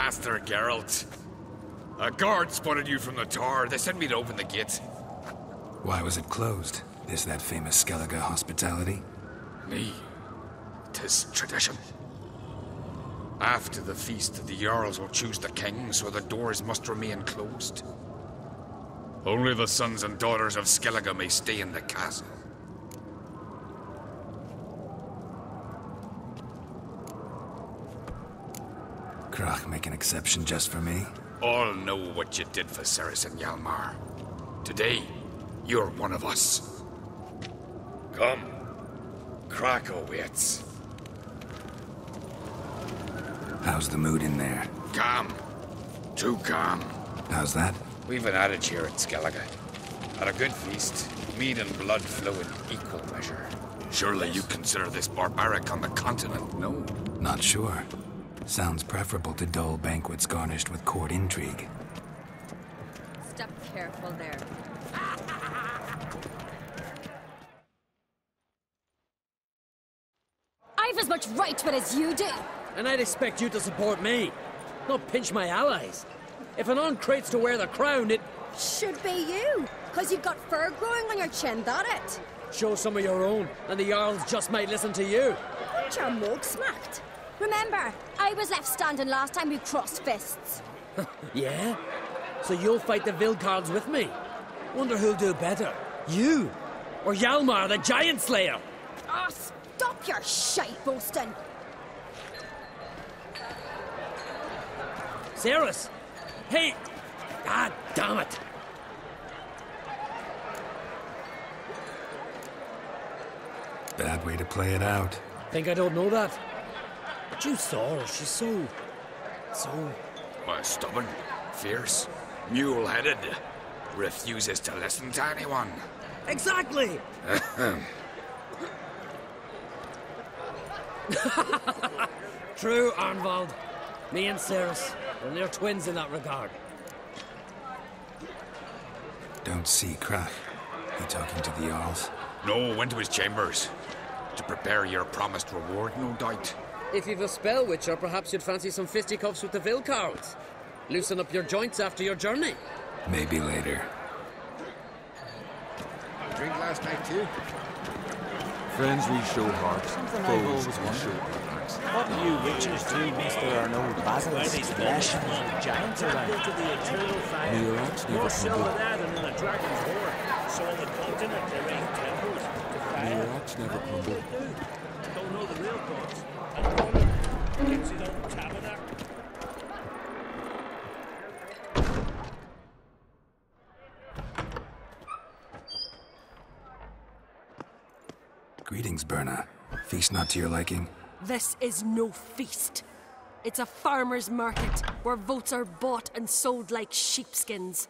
Master Geralt. A guard spotted you from the tower. They sent me to open the gate. Why was it closed? Is that famous Skellige hospitality? Me. 'Tis tradition. After the feast, the Jarls will choose the king, so the doors must remain closed. Only the sons and daughters of Skellige may stay in the castle. Krach make an exception just for me? All know what you did for Ceres and Hjalmar. Today, you're one of us. Come. Krach awaits. How's the mood in there? Calm. Too calm. How's that? We've an adage here at Skellige. At a good feast, mead and blood flow in equal measure. Surely you consider this barbaric on the continent, no? Not sure. Sounds preferable to dull banquets garnished with court intrigue. Step careful there. I've as much right to it as you do. And I'd expect you to support me, not pinch my allies. If an uncrate's to wear the crown, it Should be you, because you've got fur growing on your chin, that it? show some of your own, and the Jarls just might listen to you. Weren't your mug smacked? Remember, I was left standing last time we crossed fists. Yeah? So you'll fight the Vilcards with me? Wonder who'll do better, you or Hjalmar the Giant Slayer? Oh, stop your shite boasting. Ceres? Hey! God damn it! Bad way to play it out. Think I don't know that? But you saw her, she's so... Why, stubborn, fierce, mule-headed. Refuses to listen to anyone. Exactly! True, Arnvald. Me and Ceres, and they're twins in that regard. Don't see Krach. He talking to the Jarls? No, went to his chambers. To prepare your promised reward, no doubt. If you've a spell witcher, perhaps you'd fancy some fisticuffs with the Vilcards. Loosen up your joints after your journey. Maybe later. Drink last night too? Friends we show hearts, foes we show hearts. What do you witches do once there are no basilisk, flesh, and giants around? May your axe never crumble. May your axe never crumble. Don't know the real gods. Greetings, Berna. Feast not to your liking? This is no feast. It's a farmer's market where votes are bought and sold like sheepskins.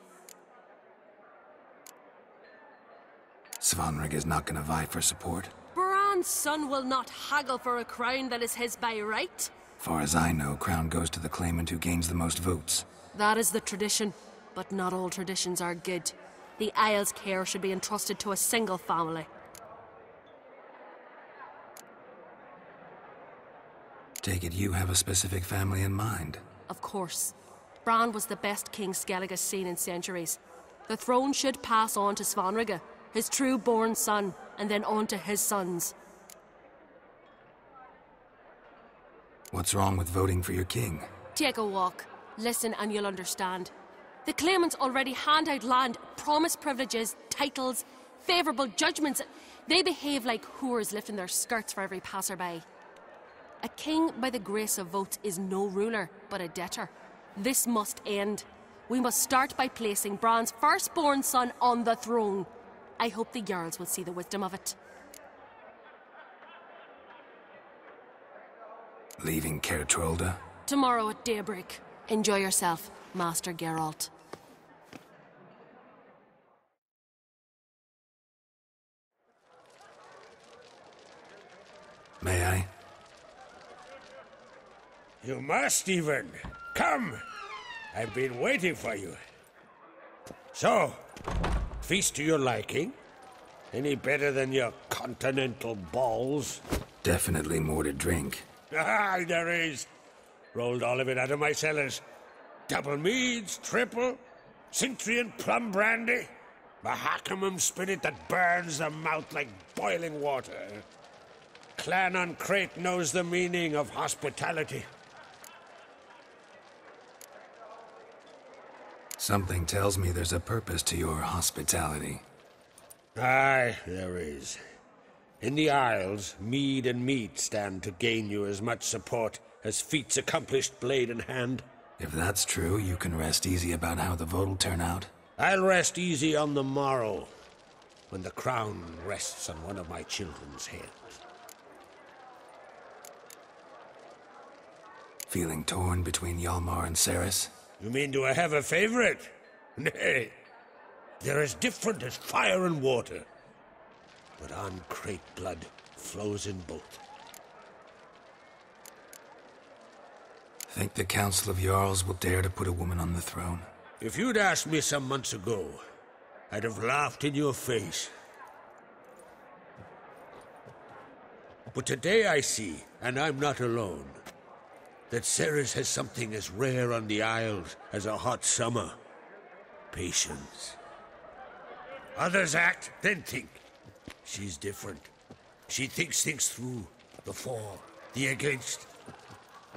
Svanrig is not gonna vie for support. Bran's son will not haggle for a crown that is his by right. Far as I know, crown goes to the claimant who gains the most votes. That is the tradition, but not all traditions are good. The Isle's care should be entrusted to a single family. Take it you have a specific family in mind. Of course. Bran was the best king Skellige's seen in centuries. The throne should pass on to Svanrige, his true-born son, and then on to his sons. What's wrong with voting for your king? Take a walk. Listen and you'll understand. The claimants already hand out land, promise privileges, titles, favourable judgments. They behave like whores lifting their skirts for every passerby. A king by the grace of votes is no ruler, but a debtor. This must end. We must start by placing Bran's firstborn son on the throne. I hope the Jarls will see the wisdom of it. Leaving Caer Trolda? Tomorrow at daybreak. Enjoy yourself, Master Geralt. May I? You must even. Come! I've been waiting for you. So, feast to your liking? Any better than your continental balls? Definitely more to drink. Ah, there is. Rolled all of it out of my cellars. Double meads, triple, Cintrian plum brandy, Mahakimum spirit that burns the mouth like boiling water. Clan on Crate knows the meaning of hospitality. Something tells me there's a purpose to your hospitality. Aye, there is. In the Isles, mead and meat stand to gain you as much support as feats accomplished blade in hand. If that's true, you can rest easy about how the vote'll turn out. I'll rest easy on the morrow, when the crown rests on one of my children's heads. Feeling torn between Hjalmar and Ceres? You mean do I have a favorite? Nay. They're as different as fire and water. But on Crate blood flows in both. Think the Council of Jarls will dare to put a woman on the throne? If you'd asked me some months ago, I'd have laughed in your face. But today I see, and I'm not alone, that Ceres has something as rare on the Isles as a hot summer. Patience. Others act, then think. She's different. She thinks things through. The for, the against.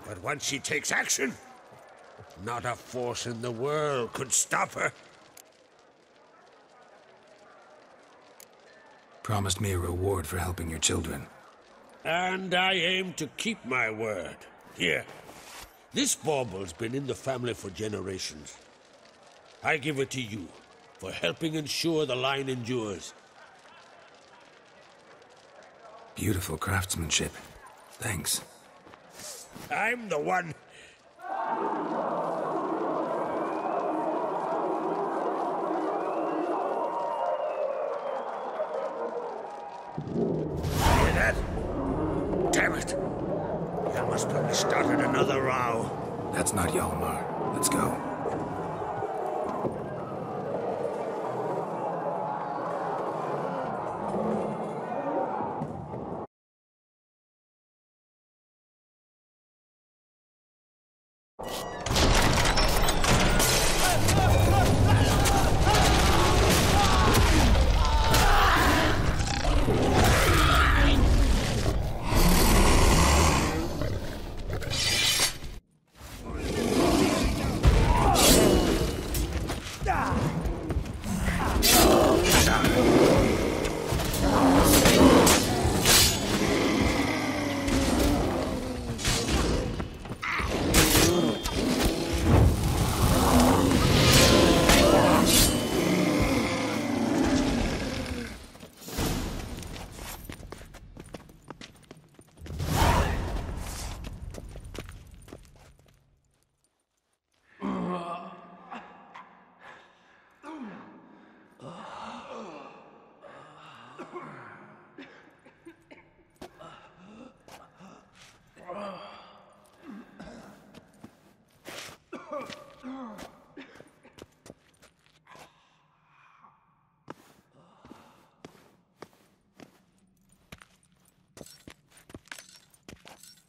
But once she takes action, not a force in the world could stop her. Promised me a reward for helping your children. And I aim to keep my word. Here. This bauble's been in the family for generations. I give it to you for helping ensure the line endures. Beautiful craftsmanship. Thanks. I'm the one. Hear that? Damn it! I must have started another row. That's not Hjalmar. Let's go.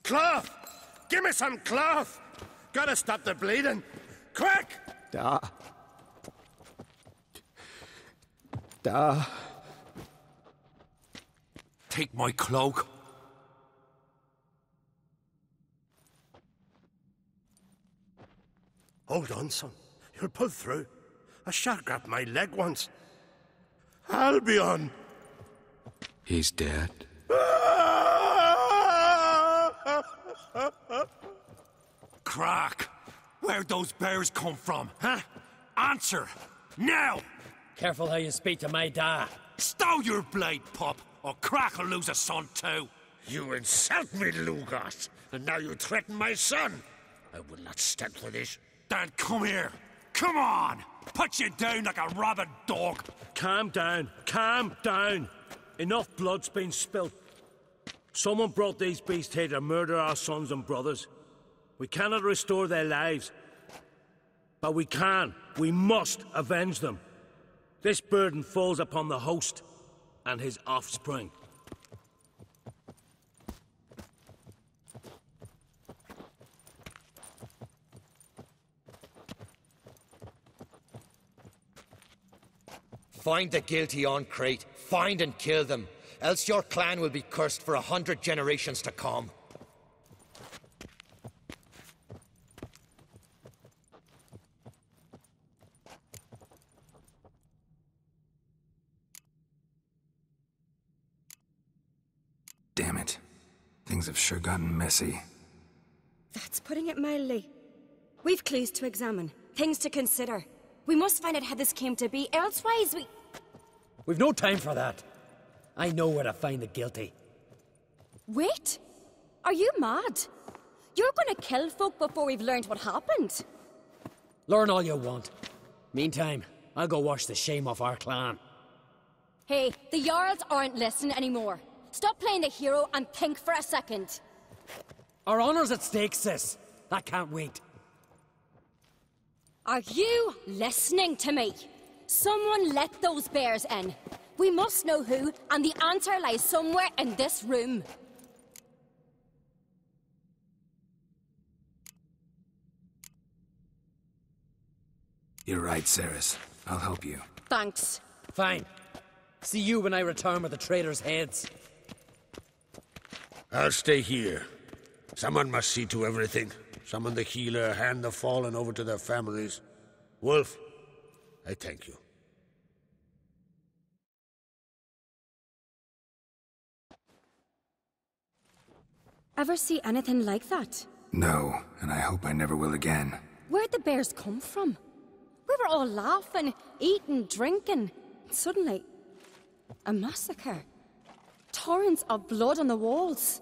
Cloth! Give me some cloth! Gotta stop the bleeding! Quick! Da. Take my cloak. Hold on, son. You'll pull through. A shark grabbed my leg once. Albion! He's dead. Crack! Where'd those bears come from, huh? Answer! Now! Careful how you speak to my da. Stow your blade, pup, or Crack will lose a son too. You insult me, Lugos, and now you threaten my son. I will not stand for this. Dan, come here. Come on! Put you down like a rabid dog. Calm down. Calm down. Enough blood's been spilt. Someone brought these beasts here to murder our sons and brothers. We cannot restore their lives. But we can. We must avenge them. This burden falls upon the host and his offspring. Find the guilty on Crate. Find and kill them. Else your clan will be cursed for 100 generations to come. Damn it. Things have sure gotten messy. That's putting it mildly. We've clues to examine, things to consider. We must find out how this came to be, elsewise We've no time for that. I know where to find the guilty. Wait! Are you mad? You're gonna kill folk before we've learned what happened. Learn all you want. Meantime, I'll go wash the shame off our clan. Hey, the Jarls aren't listening anymore. Stop playing the hero and think for a second. Our honor's at stake, sis. That can't wait. Are you listening to me? Someone let those bears in. We must know who, and the answer lies somewhere in this room. You're right, Ceres. I'll help you. Thanks. Fine. See you when I return with the traitors' heads. I'll stay here. Someone must see to everything. Summon the healer, hand the fallen over to their families. Wolf, I thank you. Ever see anything like that? No, and I hope I never will again. Where'd the bears come from? We were all laughing, eating, drinking. Suddenly, a massacre. Torrents of blood on the walls.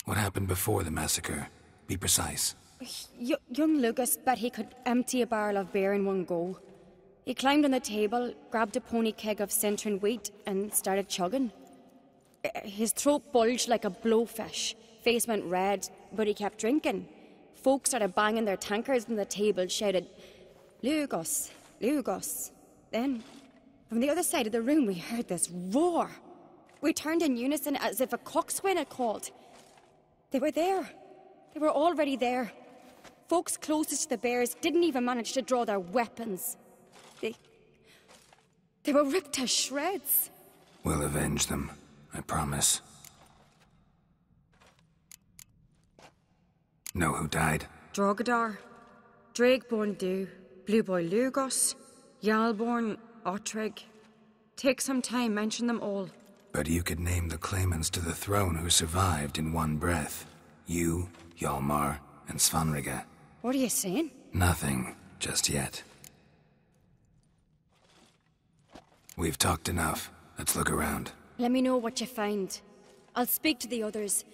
What happened before the massacre? Be precise. Young Lucas bet he could empty a barrel of beer in one go. He climbed on the table, grabbed a pony keg of Centron wheat, and started chugging. His throat bulged like a blowfish. Face went red, but he kept drinking. Folk started banging their tankards on the table, shouted, "Lugos, Lugos." Then, from the other side of the room, we heard this roar. We turned in unison as if a coxswain had called. They were there. They were already there. Folks closest to the bears didn't even manage to draw their weapons. They were ripped to shreds. We'll avenge them, I promise. Know who died? Drogadar, Drakeborn Du, Blue Boy Lugos, Yalborn, Ottrig. Take some time, mention them all. But you could name the claimants to the throne who survived in one breath. You, Hjalmar, and Svanrige. What are you saying? Nothing, just yet. We've talked enough. Let's look around. Let me know what you find. I'll speak to the others.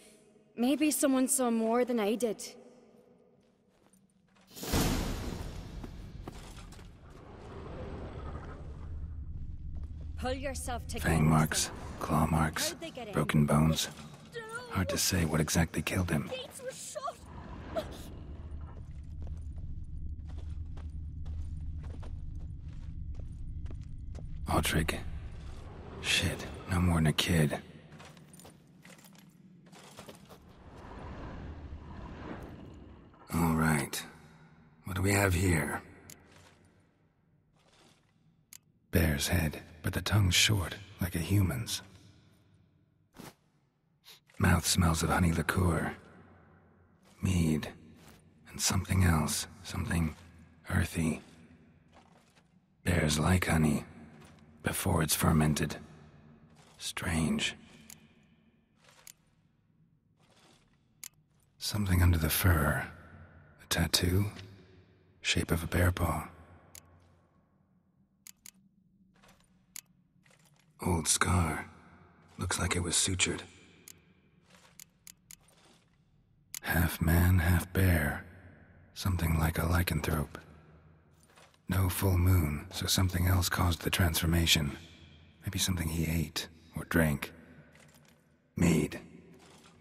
Maybe someone saw more than I did. Pull yourself together. Fang marks, claw marks, broken bones. Hard to say what exactly killed him. Gates were shut. Ottrig. Shit, no more than a kid. All right. What do we have here? Bear's head, but the tongue's short, like a human's. Mouth smells of honey liqueur. Mead. And something else. Something earthy. Bears like honey. Before it's fermented. Strange. Something under the fur. A tattoo? Shape of a bear paw. Old scar. Looks like it was sutured. Half man, half bear. Something like a lycanthrope. No full moon, so something else caused the transformation. Maybe something he ate or drank. Mead.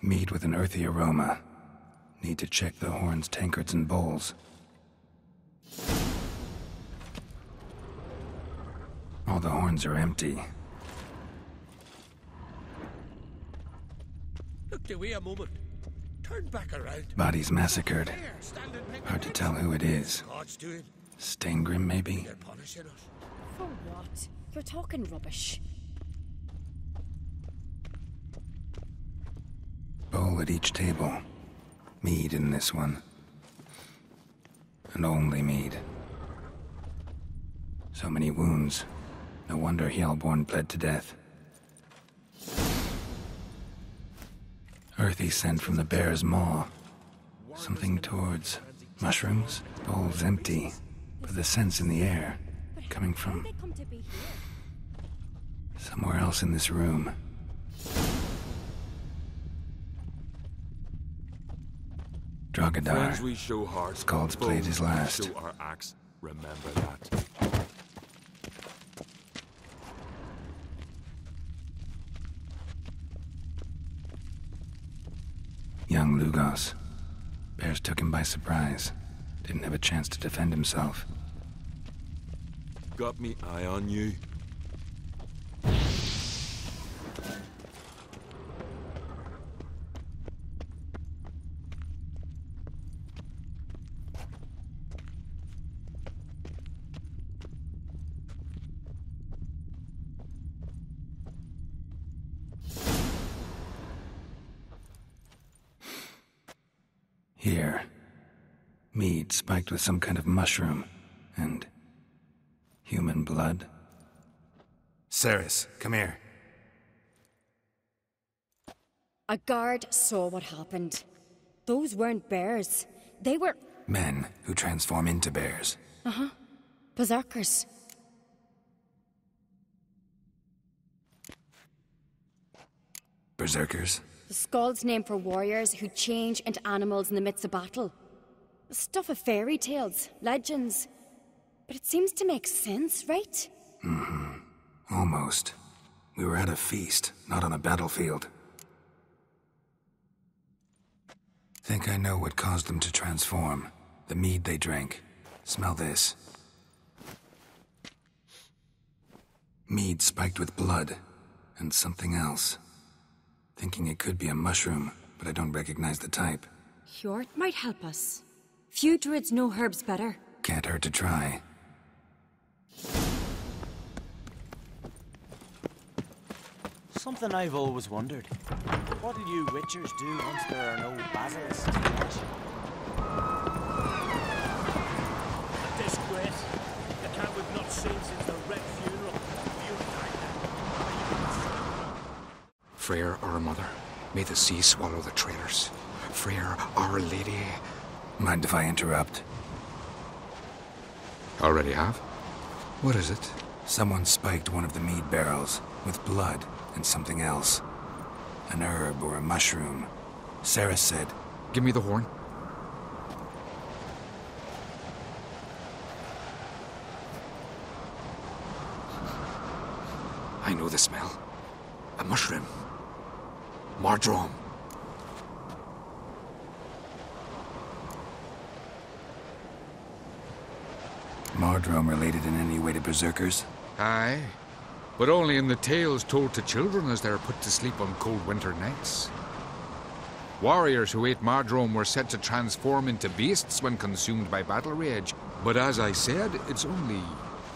Mead with an earthy aroma. Need to check the horns, tankards, and bowls. All the horns are empty. Look, wait a moment. Turn back around. Bodies massacred. Hard to tell who it is. God's doing. Stangrim, maybe? They're punishing us. For what? You're talking rubbish. Bowl at each table. Mead in this one. And only mead. So many wounds. No wonder Hjalborn bled to death. Earthy scent from the bear's maw. Something towards mushrooms. Bowl's empty, but the scent's in the air. Coming from They come to be here. somewhere else in this room. Drogadar. Friends we show heart. Skald's played his foes we last. show our axe. Remember that. Young Lugos. Bears took him by surprise. Didn't have a chance to defend himself. Got me eye on you. Here. Mead spiked with some kind of mushroom. And human blood. Ceres, come here. A guard saw what happened. Those weren't bears. They were... Men who transform into bears. berserkers. Berserkers? The Skald's name for warriors who change into animals in the midst of battle. The stuff of fairy tales, legends. But it seems to make sense, right? Almost. We were at a feast, not on a battlefield. Think I know what caused them to transform. The mead they drank. Smell this. Mead spiked with blood. And something else. Thinking it could be a mushroom, but I don't recognize the type. Hjort might help us. Few druids know herbs better. Can't hurt to try. Something I've always wondered. What do you witchers do once there are no basilisks to catch? A disgrace. The cat we've not seen since the Red Funeral. Freyr, our mother, may the sea swallow the traitors. Freyr, our lady. Mind if I interrupt? Already have? What is it? Someone spiked one of the mead barrels with blood and something else. An herb or a mushroom. Sarah said, Give me the horn. I know the smell. A mushroom. Mardrome. Mardrome related in any way to berserkers? Aye, but only in the tales told to children as they're put to sleep on cold winter nights. Warriors who ate Mardrome were said to transform into beasts when consumed by battle rage, but as I said, it's only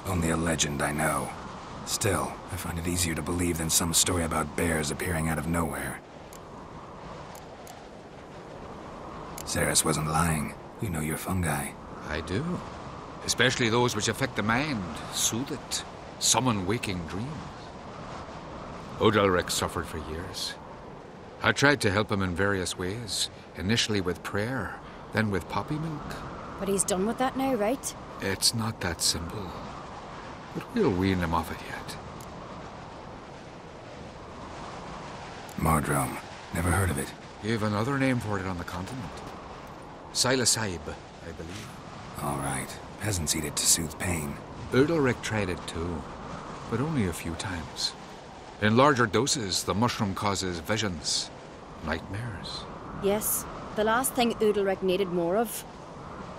Only a legend, I know. Still, I find it easier to believe than some story about bears appearing out of nowhere. Ceres wasn't lying. You know your fungi. I do. Especially those which affect the mind, soothe it, summon waking dreams. Odalric suffered for years. I tried to help him in various ways, initially with prayer, then with poppy milk. But he's done with that now, right? It's not that simple, but we'll wean him off it yet. Mardrome. Never heard of it. You have another name for it on the continent. Silasaib, I believe. All right. Peasants eat it to soothe pain. Odalric tried it too, but only a few times. In larger doses, the mushroom causes visions, nightmares. Yes, the last thing Udalric needed more of.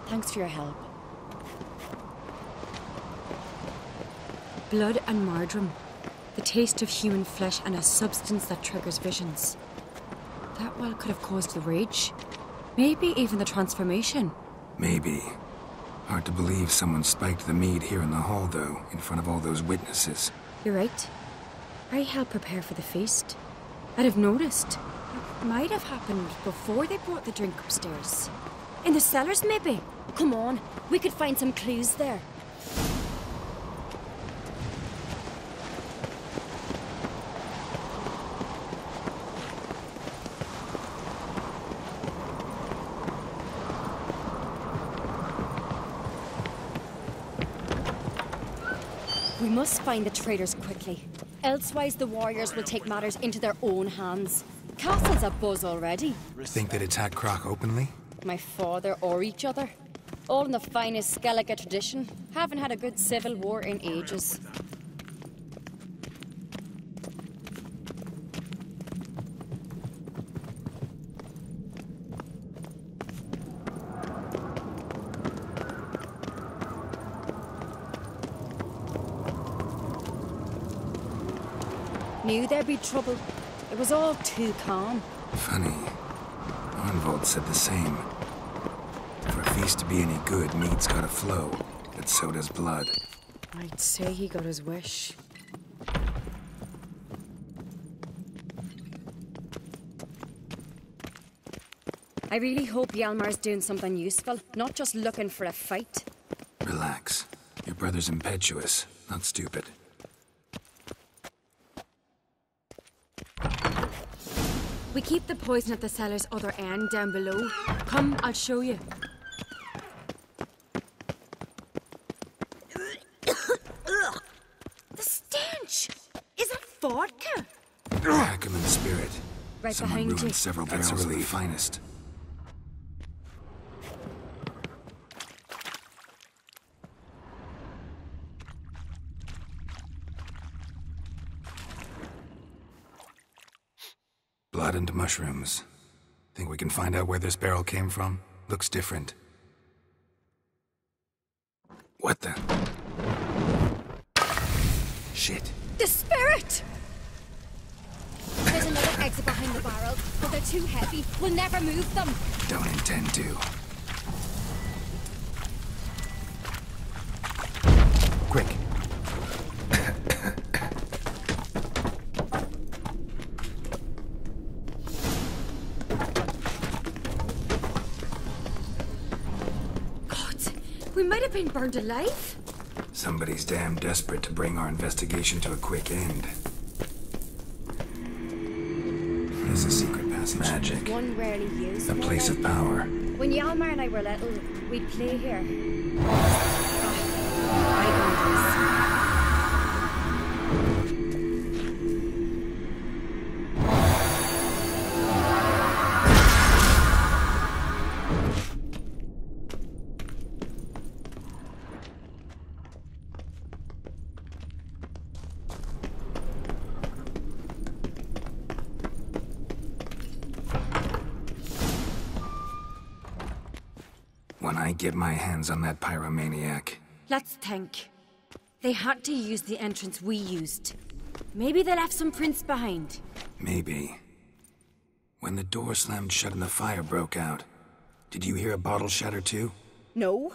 Thanks for your help. Blood and Mardrome. The taste of human flesh and a substance that triggers visions. That well could have caused the rage. Maybe even the transformation. Maybe. Hard to believe someone spiked the mead here in the hall, though, in front of all those witnesses. You're right. I helped prepare for the feast. I'd have noticed. It might have happened before they brought the drink upstairs. In the cellars, maybe? Come on, we could find some clues there. We must find the traitors quickly. Elsewise, the warriors will take matters into their own hands. Castle's abuzz already. Think they'd attack Croc openly? My father or each other. All in the finest Skellige tradition. Haven't had a good civil war in ages. Knew there'd be trouble. It was all too calm. Funny. Arnvold said the same. For a feast to be any good, mead's gotta flow, but so does blood. I'd say he got his wish. I really hope Hjalmar's doing something useful, not just looking for a fight. Relax. Your brother's impetuous, not stupid. We keep the poison at the cellar's other end, down below. Come, I'll show you. The stench! Is it vodka? Ackerman's spirit. Right Someone behind ruined you. several barrels of the finest. Blood and mushrooms. Think we can find out where this barrel came from? Looks different. What the? Shit. The spirit! There's another exit behind the barrel, but they're too heavy. We'll never move them. Don't intend to. Quick. We might have been burned alive. Somebody's damn desperate to bring our investigation to a quick end. There's a secret passage. Magic. One rarely used. A place of power. When Hjalmar and I were little, we'd play here. I When I get my hands on that pyromaniac. Let's think. They had to use the entrance we used. Maybe they left some prints behind. Maybe. When the door slammed shut and the fire broke out, did you hear a bottle shatter too? No,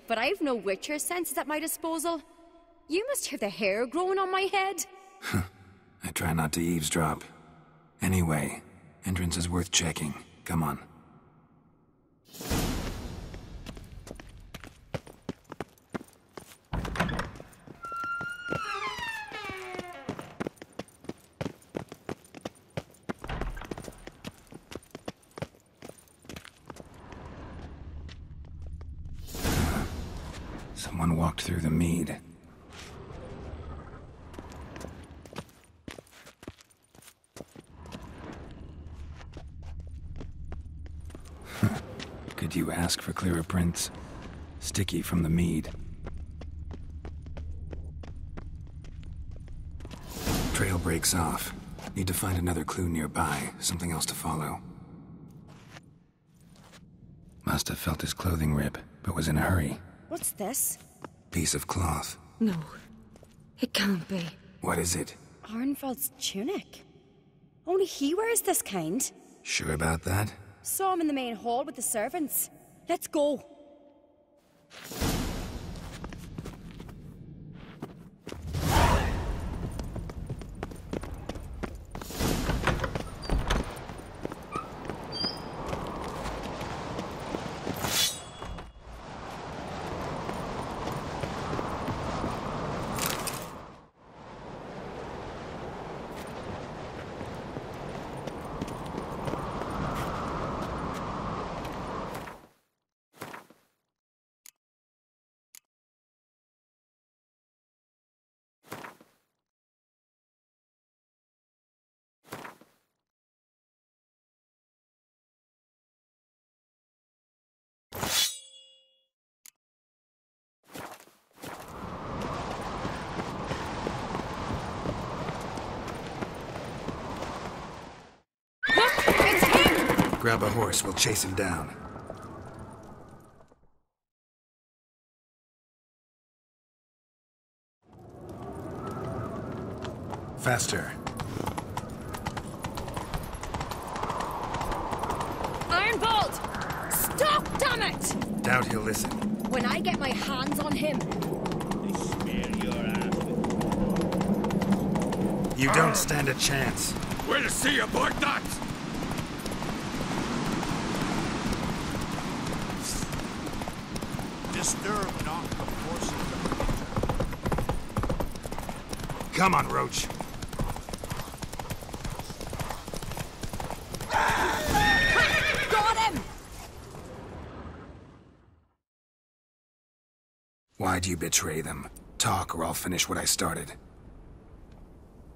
but I've no Witcher senses at my disposal. You must hear the hair growing on my head. I try not to eavesdrop. Anyway, entrance is worth checking. Come on. Someone walked through the mead. Could you ask for clearer prints? Sticky from the mead. Trail breaks off. Need to find another clue nearby, something else to follow. Must have felt his clothing rip, but was in a hurry. What's this? Piece of cloth. No, it can't be. What is it? Arnvold's tunic. Only he wears this kind. Sure about that? Saw him in the main hall with the servants. Let's go. grab a horse, we'll chase him down. Faster. Ironbolt! Stop, damn it! Doubt he'll listen. When I get my hands on him. They smear your ass with... You don't stand a chance. We'll see about that! Disturb not the forces of Come on, Roach. Got him! Why'd you betray them? Talk, or I'll finish what I started.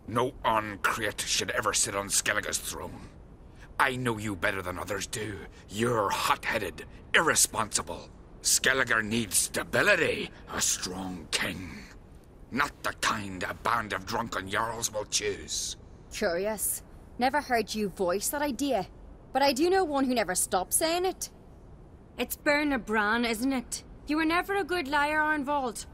No uncreate should ever sit on Skellige's throne. I know you better than others do. You're hot-headed, irresponsible. Skellige needs stability, a strong king. Not the kind a band of drunken jarls will choose. Curious. Never heard you voice that idea. But I do know one who never stops saying it. It's Bernard Bran, isn't it? You were never a good liar, Arnvold.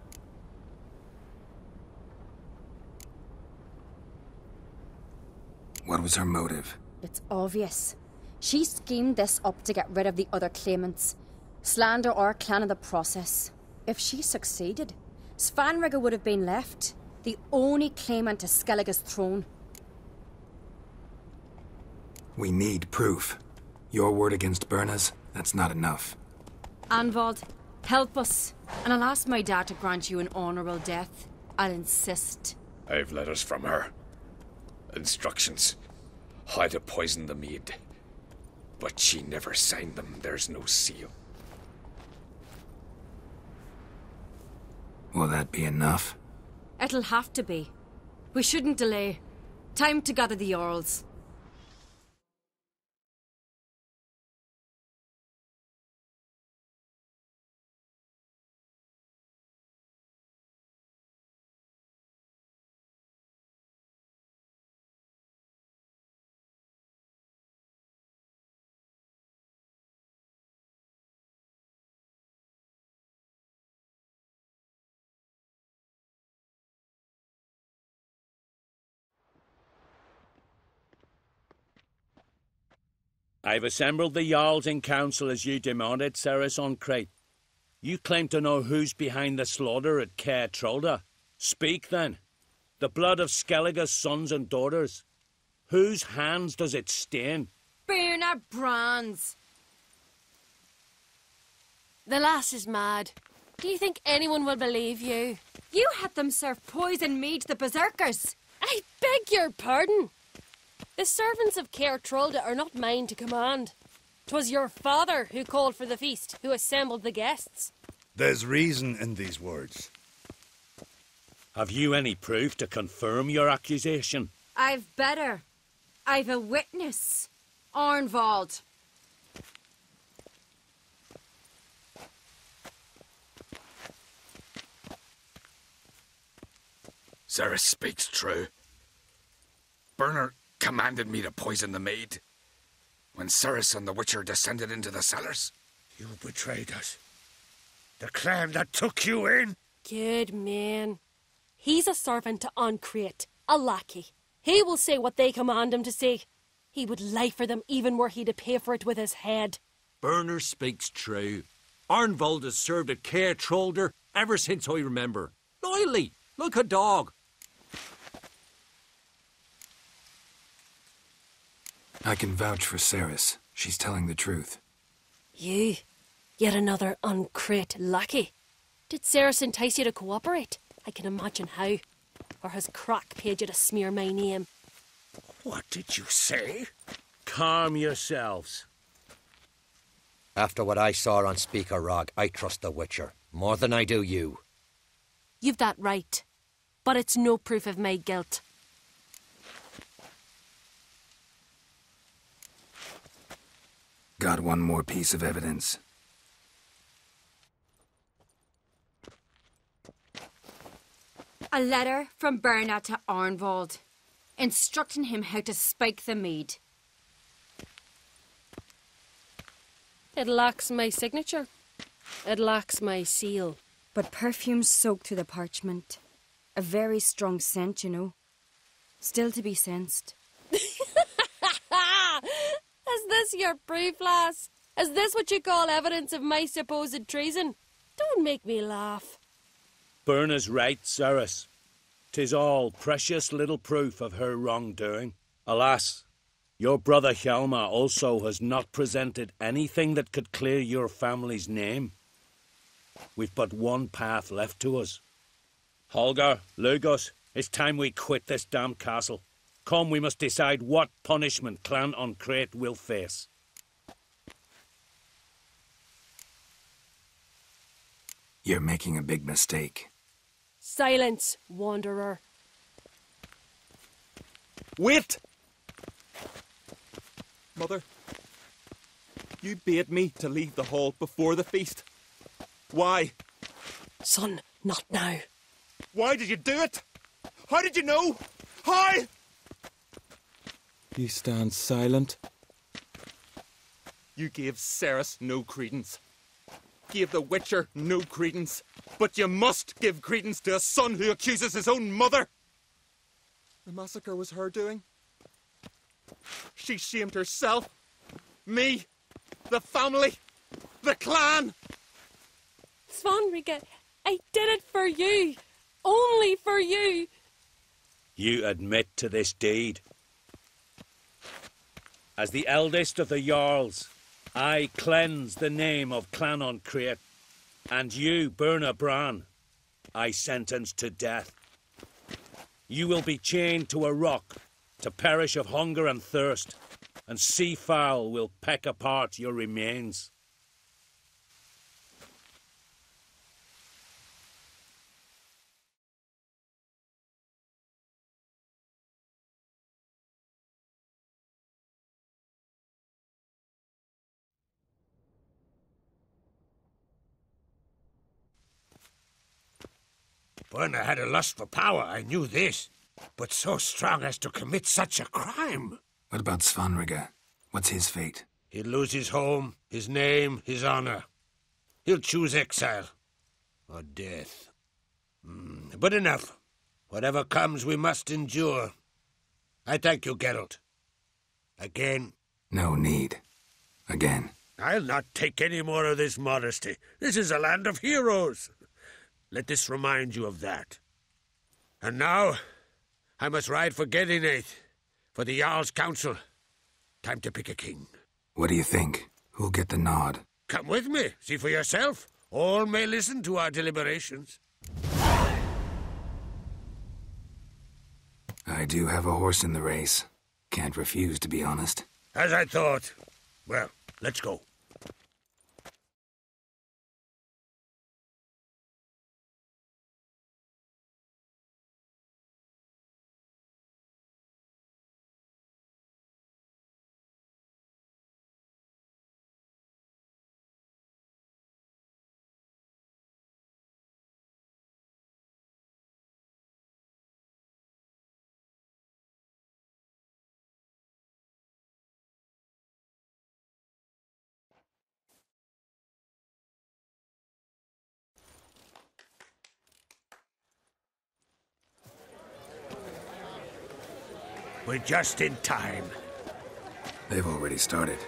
What was her motive? It's obvious. She schemed this up to get rid of the other claimants. Slander our clan in the process. If she succeeded, Svanrige would have been left, the only claimant to Skellige's throne. We need proof. Your word against Berna's, that's not enough. Anvald, help us, and I'll ask my dad to grant you an honourable death. I'll insist. I've letters from her. Instructions. How to poison the mead. But she never signed them. There's no seal. Will that be enough? It'll have to be. We shouldn't delay. Time to gather the Jarls. I've assembled the Jarls in council as you demanded, Ceres on Crate. You claim to know who's behind the slaughter at Caer Trolda. Speak then. The blood of Skellige's sons and daughters. Whose hands does it stain? Bernard Bran's. The lass is mad. Do you think anyone will believe you? You had them serve poison mead to the berserkers. I beg your pardon. The servants of Caer Trolda are not mine to command. 'Twas your father who called for the feast, who assembled the guests. There's reason in these words. Have you any proof to confirm your accusation? I've better. I've a witness. Arnvold. Ceres speaks true. Bernard commanded me to poison the maid. When Ceres and the Witcher descended into the cellars. You betrayed us. The clan that took you in. Good man. He's a servant to Ancrate, a lackey. He will say what they command him to say. He would lie for them even were he to pay for it with his head. Berner speaks true. Arnvold has served at Caer Trolder ever since I remember. Loyally, like a dog. I can vouch for Ceres. She's telling the truth. You? Yet another Ancrate lackey? Did Ceres entice you to cooperate? I can imagine how. Or has Crack paid you to smear my name? What did you say? Calm yourselves. After what I saw on Speaker Rock, I trust the Witcher. More than I do you. You've that right. But it's no proof of my guilt. Got one more piece of evidence. A letter from Berna to Arnvold, instructing him how to spike the mead. It lacks my signature. It lacks my seal. But perfume soaked through the parchment. A very strong scent, you know. Still to be sensed. Is this your proof, lass? Is this what you call evidence of my supposed treason? Don't make me laugh. Berna's right, Ceres. 'Tis all precious little proof of her wrongdoing. Alas, your brother Hjalmar also has not presented anything that could clear your family's name. We've but one path left to us. Holger, Lugos, it's time we quit this damn castle. Come, we must decide what punishment Clan Uncrate will face. You're making a big mistake. Silence, wanderer. Wait! Mother, you bade me to leave the hall before the feast. Why? Son, not now. Why did you do it? How did you know? How? You stand silent. You gave Ceres no credence. Gave the Witcher no credence. But you must give credence to a son who accuses his own mother. The massacre was her doing. She shamed herself, me, the family, the clan. Svanrige, I did it for you. Only for you. You admit to this deed. As the eldest of the Jarls, I cleanse the name of Clan Uncrate, and you, Berna Bran, I sentence to death. You will be chained to a rock to perish of hunger and thirst, and sea fowl will peck apart your remains. Berna had a lust for power, I knew this. But so strong as to commit such a crime. What about Svanrige? What's his fate? He'll lose his home, his name, his honor. He'll choose exile. Or death. But enough. Whatever comes, we must endure. I thank you, Geralt. Again. No need. Again. I'll not take any more of this modesty. This is a land of heroes. Let this remind you of that. And now, I must ride for Gedinath, for the Jarl's council. Time to pick a king. What do you think? Who'll get the nod? Come with me, see for yourself. All may listen to our deliberations. I do have a horse in the race. Can't refuse, to be honest. As I thought. Well, let's go. We're just in time. They've already started.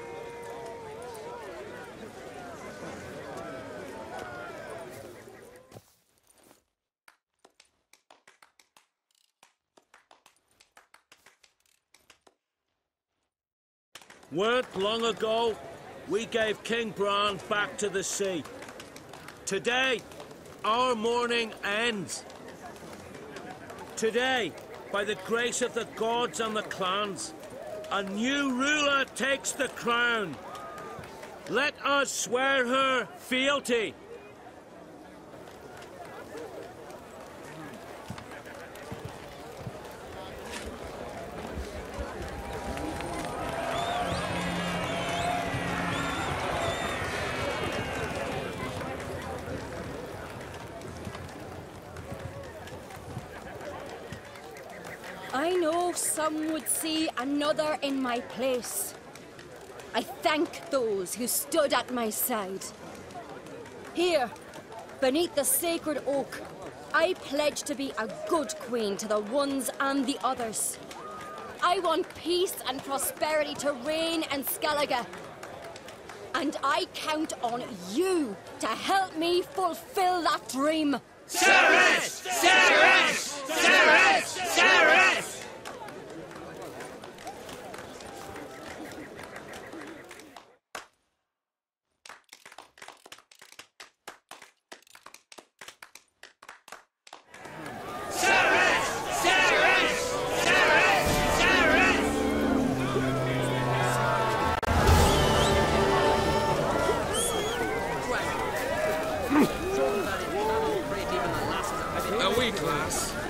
Weren't long ago, we gave King Bran back to the sea. Today, our mourning ends. Today, by the grace of the gods and the clans, a new ruler takes the crown. Let us swear her fealty. I know some would see another in my place. I thank those who stood at my side. Here, beneath the sacred oak, I pledge to be a good queen to the ones and the others. I want peace and prosperity to reign in Skellige. And I count on you to help me fulfill that dream. Ceres! Ceres! Ceres! Ceres! A wee class.